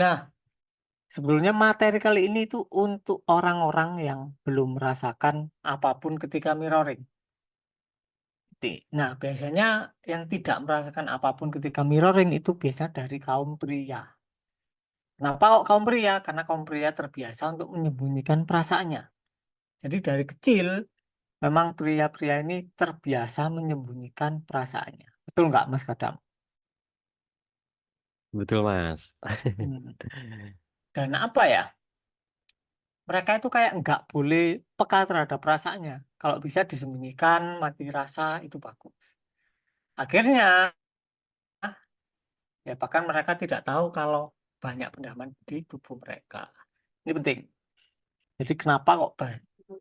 Nah, sebetulnya materi kali ini itu untuk orang-orang yang belum merasakan apapun ketika mirroring. Nah, biasanya yang tidak merasakan apapun ketika mirroring itu biasa dari kaum pria. Kenapa kok kaum pria? Karena kaum pria terbiasa untuk menyembunyikan perasaannya. Jadi dari kecil memang pria-pria ini terbiasa menyembunyikan perasaannya. Betul nggak, Mas Kadam? Betul, Mas. Hmm. Dan apa ya? Mereka itu kayak nggak boleh peka terhadap perasaannya. Kalau bisa disembunyikan, mati rasa itu bagus. Akhirnya, ya bahkan mereka tidak tahu kalau banyak pendaman di tubuh mereka. Ini penting. Jadi kenapa kok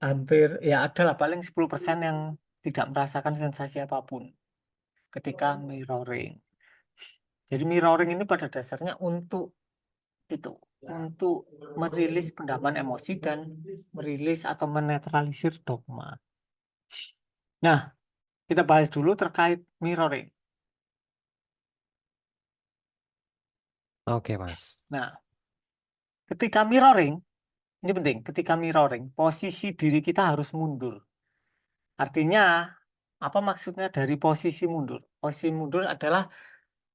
hampir ya adalah paling 10% yang tidak merasakan sensasi apapun ketika mirroring. Jadi mirroring ini pada dasarnya untuk itu, untuk merilis pendaman emosi dan merilis atau menetralisir dogma. Nah, kita bahas dulu terkait mirroring. Oke, Mas. Nah, ketika mirroring, ini penting, ketika mirroring, posisi diri kita harus mundur. Artinya, apa maksudnya dari posisi mundur? Posisi mundur adalah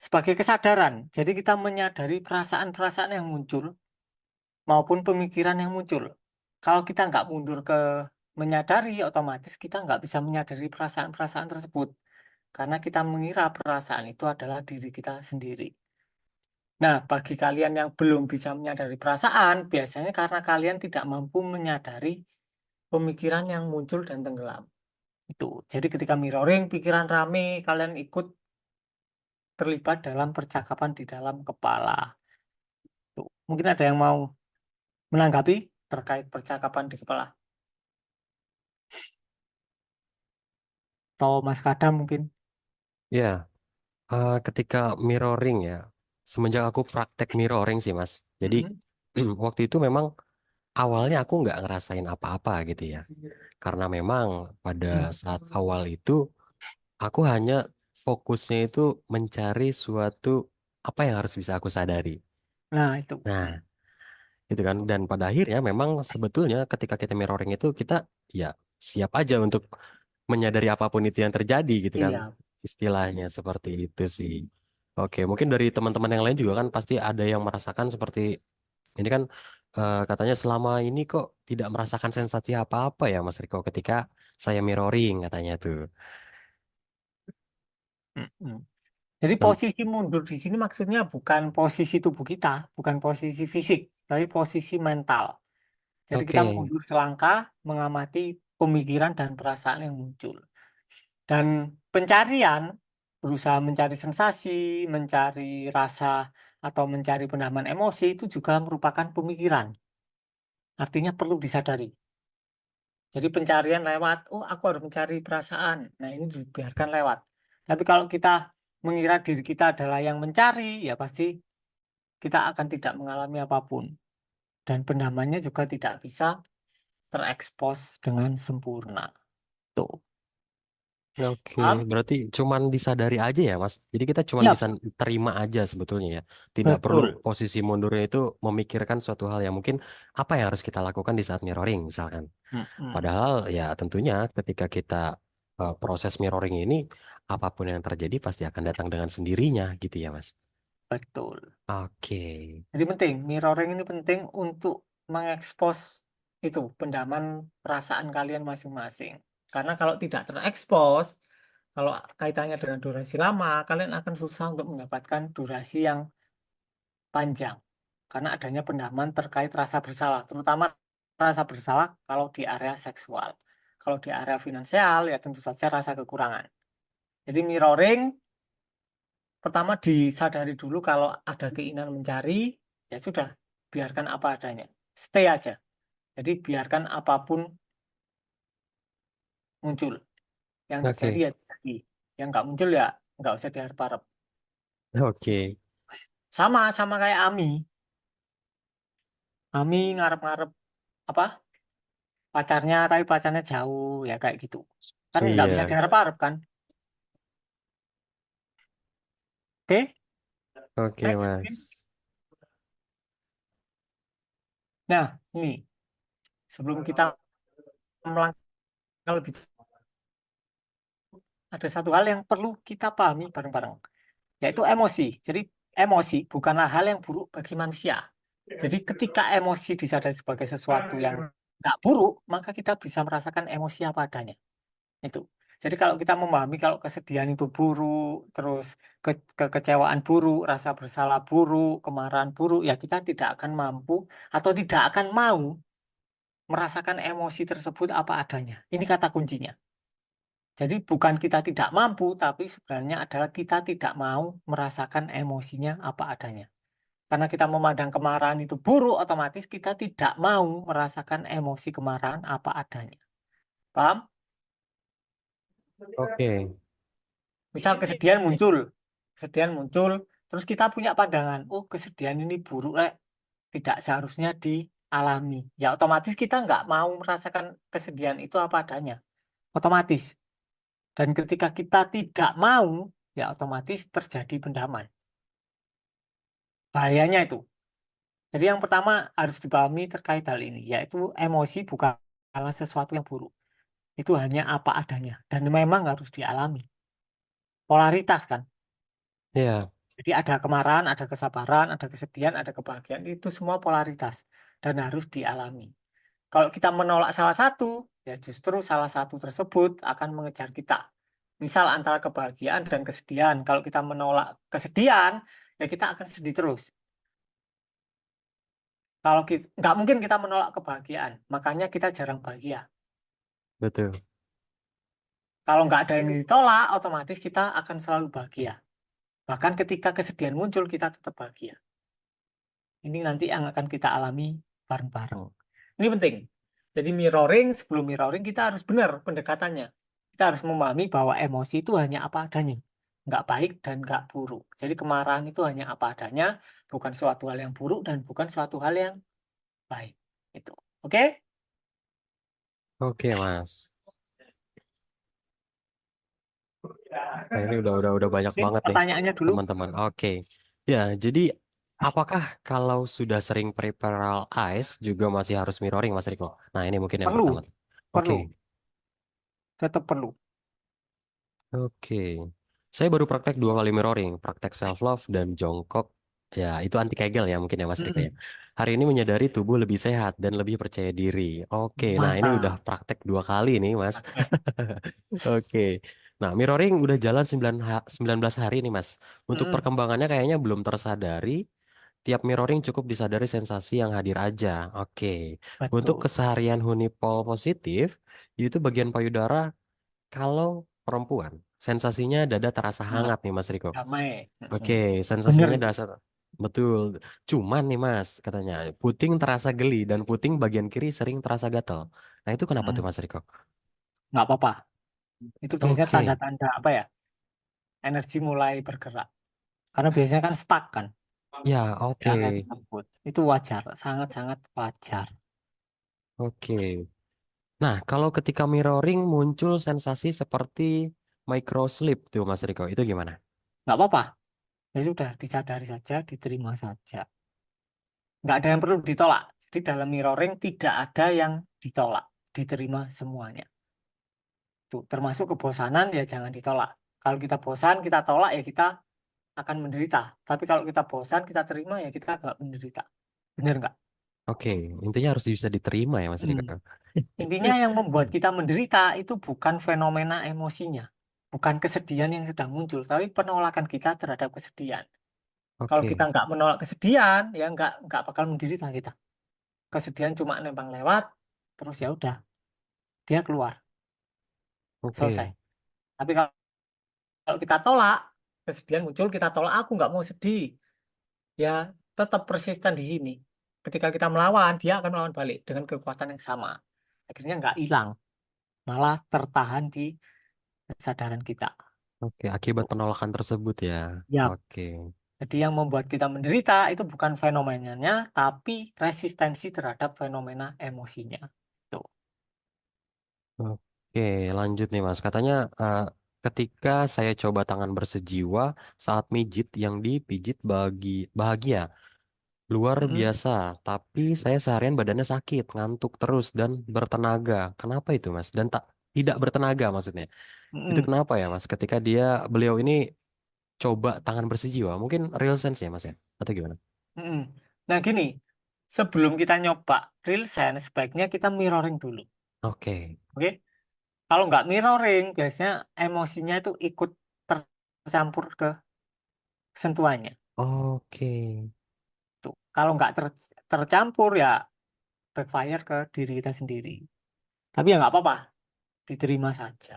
sebagai kesadaran. Jadi kita menyadari perasaan-perasaan yang muncul maupun pemikiran yang muncul. Kalau kita nggak mundur ke menyadari, otomatis kita nggak bisa menyadari perasaan-perasaan tersebut. Karena kita mengira perasaan itu adalah diri kita sendiri. Nah, bagi kalian yang belum bisa menyadari perasaan, biasanya karena kalian tidak mampu menyadari pemikiran yang muncul dan tenggelam. Itu. Jadi ketika mirroring, pikiran rame, kalian ikut terlibat dalam percakapan di dalam kepala. Tuh. Mungkin ada yang mau menanggapi terkait percakapan di kepala. Atau Mas Kadam mungkin. Ya, ketika mirroring ya, semenjak aku praktek mirroring sih, Mas. Jadi Mm-mm. waktu itu memang awalnya aku nggak ngerasain apa-apa gitu ya. Karena memang pada Hmm. saat awal itu aku hanya fokusnya itu mencari suatu apa yang harus bisa aku sadari. Nah, itu. Nah, gitu kan. Dan pada akhirnya memang sebetulnya ketika kita mirroring itu kita ya siap aja untuk menyadari apapun itu yang terjadi gitu kan. Iya, Istilahnya seperti itu sih. Oke, mungkin dari teman-teman yang lain juga kan pasti ada yang merasakan seperti ini kan katanya selama ini kok tidak merasakan sensasi apa-apa ya Mas Riko ketika saya mirroring katanya tuh. mm-mm. Jadi Tem- posisi mundur di sini maksudnya bukan posisi tubuh kita, bukan posisi fisik, tapi posisi mental. Jadi kita Oke, mundur selangkah mengamati pemikiran dan perasaan yang muncul. Dan pencarian, berusaha mencari sensasi, mencari rasa, atau mencari pendaman emosi itu juga merupakan pemikiran. Artinya perlu disadari. Jadi pencarian lewat, oh aku harus mencari perasaan. Nah ini dibiarkan lewat. Tapi kalau kita mengira diri kita adalah yang mencari, ya pasti kita akan tidak mengalami apapun. Dan pendamannya juga tidak bisa terekspos dengan sempurna. Tuh. oke. Paham? Berarti cuman disadari aja ya Mas. Jadi kita cuman Ya, bisa terima aja sebetulnya ya. Tidak perlu betul. posisi mundurnya itu memikirkan suatu hal yang mungkin apa yang harus kita lakukan di saat mirroring misalkan. Mm-mm. Padahal ya tentunya ketika kita proses mirroring ini apapun yang terjadi pasti akan datang dengan sendirinya gitu ya Mas. Betul. Oke. Jadi penting, mirroring ini penting untuk mengekspos itu pendaman perasaan kalian masing-masing. Karena kalau tidak terekspos, kalau kaitannya dengan durasi lama, kalian akan susah untuk mendapatkan durasi yang panjang. Karena adanya pendaman terkait rasa bersalah, terutama rasa bersalah kalau di area seksual. Kalau di area finansial, ya tentu saja rasa kekurangan. Jadi mirroring, pertama disadari dulu kalau ada keinginan mencari, ya sudah, biarkan apa adanya. Stay aja. Jadi biarkan apapun muncul. Yang terjadi Oke. ya terjadi. Yang nggak muncul ya nggak usah diharap-harap. Oke. Sama kayak Ami. Ami ngarep-ngarep apa pacarnya tapi pacarnya jauh ya kayak gitu. Kan nggak bisa Iya. diharap-harap kan. Oke, Oke next mungkin. Mas. Nah, ini sebelum kita melangkah lebih ada satu hal yang perlu kita pahami bareng-bareng, yaitu emosi. Jadi emosi bukanlah hal yang buruk bagi manusia. Jadi ketika emosi disadari sebagai sesuatu yang nggak buruk, maka kita bisa merasakan emosi apa adanya. Itu. Jadi kalau kita memahami kalau kesedihan itu buruk, terus kekecewaan buruk, rasa bersalah buruk, kemarahan buruk, ya kita tidak akan mampu atau tidak akan mau merasakan emosi tersebut apa adanya. Ini kata kuncinya. Jadi bukan kita tidak mampu, tapi sebenarnya adalah kita tidak mau merasakan emosinya apa adanya. Karena kita memandang kemarahan itu buruk, otomatis kita tidak mau merasakan emosi kemarahan apa adanya. Paham? Oke. Misal kesedihan muncul, terus kita punya pandangan, oh kesedihan ini buruk, tidak seharusnya dialami. Ya otomatis kita nggak mau merasakan kesedihan itu apa adanya. Otomatis. Dan ketika kita tidak mau, ya otomatis terjadi pendaman. Bahayanya itu. Jadi yang pertama harus dipahami terkait hal ini, yaitu emosi bukanlah sesuatu yang buruk. Itu hanya apa adanya. Dan memang harus dialami. Polaritas kan. Ya, Jadi ada kemarahan, ada kesabaran, ada kesedihan, ada kebahagiaan. Itu semua polaritas. Dan harus dialami. Kalau kita menolak salah satu, ya justru salah satu tersebut akan mengejar kita. Misal antara kebahagiaan dan kesedihan. Kalau kita menolak kesedihan, ya kita akan sedih terus. Kalau kita, nggak mungkin kita menolak kebahagiaan, makanya kita jarang bahagia. betul. Kalau nggak ada yang ditolak, otomatis kita akan selalu bahagia. Bahkan ketika kesedihan muncul, kita tetap bahagia. Ini nanti yang akan kita alami bareng-bareng. Ini penting. Jadi mirroring, sebelum mirroring kita harus benar pendekatannya. Kita harus memahami bahwa emosi itu hanya apa adanya. Nggak baik dan nggak buruk. Jadi kemarahan itu hanya apa adanya, bukan suatu hal yang buruk dan bukan suatu hal yang baik. Itu. Oke? Oke, Mas. Nah, ini udah banyak Ini banget nih, pertanyaannya dulu. teman-teman. Oke. Ya, jadi apakah kalau sudah sering peripheral eyes juga masih harus mirroring, Mas Riko? Nah, ini mungkin yang Perlu. pertama. Oke. Perlu. Tetap perlu. Oke. Saya baru praktek 2 kali mirroring, praktek self love dan jongkok. Ya, itu anti Kegel ya mungkin ya Mas Riko ya. Mm-mm. Hari ini menyadari tubuh lebih sehat dan lebih percaya diri. Oke, nah ini udah Mantap. praktek 2 kali nih Mas. Oke. Oke. Nah, mirroring udah jalan 19 hari nih Mas. Untuk Mm-mm. perkembangannya kayaknya belum tersadari. Tiap mirroring cukup disadari sensasi yang hadir aja. Oke. Untuk Betul. keseharian hunipol positif, itu bagian payudara kalau perempuan, sensasinya dada terasa Nah, hangat nih Mas Riko. damai. Oke, Mm-mm. Bener sensasinya itu. terasa betul. Cuman nih Mas, katanya puting terasa geli dan puting bagian kiri sering terasa gatal. Nah, itu kenapa tuh Mm. Mas Riko? Nggak apa-apa. Itu biasanya Oke. tanda-tanda apa ya? Energi mulai bergerak. Karena biasanya kan stuck kan. Ya, Ya, kayak oke. tersebut. Itu wajar. Sangat-sangat wajar. Oke. Nah, kalau ketika mirroring muncul sensasi seperti micro sleep tuh Mas Riko, itu gimana? Nggak apa-apa. Ya sudah, disadari saja, diterima saja. Nggak ada yang perlu ditolak. Jadi dalam mirroring tidak ada yang ditolak. Diterima semuanya. Tuh, termasuk kebosanan ya jangan ditolak. Kalau kita bosan, kita tolak ya kita akan menderita. Tapi kalau kita bosan, kita terima ya kita nggak menderita. Benar nggak? Oke, intinya harus bisa diterima ya Mas Hmm. Riko. Intinya yang membuat kita menderita itu bukan fenomena emosinya. Bukan kesedihan yang sedang muncul, tapi penolakan kita terhadap kesedihan. Kalau kita Oke, nggak menolak kesedihan, ya nggak bakal menderita kita. Kesedihan cuma nempel lewat, terus ya udah, dia keluar, selesai. oke, Tapi kalau kita tolak, kesedihan muncul, kita tolak, aku nggak mau sedih. Ya tetap persisten di sini. Ketika kita melawan, dia akan melawan balik dengan kekuatan yang sama. Akhirnya nggak hilang, malah tertahan di kesadaran kita. oke. Akibat penolakan tersebut ya. Ya, Oke. jadi yang membuat kita menderita itu bukan fenomenanya, tapi resistensi terhadap fenomena emosinya. Tuh. Oke, lanjut nih Mas. Katanya ketika saya coba tangan bersejiwa saat mijit yang dipijit bagi bahagia. Luar Mm-mm, biasa, tapi saya seharian badannya sakit, ngantuk terus dan bertenaga. Kenapa itu, Mas? Dan tak tidak bertenaga maksudnya. Itu mm-mm, kenapa ya, Mas? Ketika beliau ini coba tangan bersejiwa, mungkin real sense ya, Mas ya? Atau gimana? mm-mm. Nah gini, sebelum kita nyoba real sense, sebaiknya kita mirroring dulu. Oke. Oke? Kalau nggak mirroring, biasanya emosinya itu ikut tercampur ke sentuhannya. Oke. Tuh. Kalau nggak tercampur ya backfire ke diri kita sendiri. Tapi ya nggak apa-apa, diterima saja.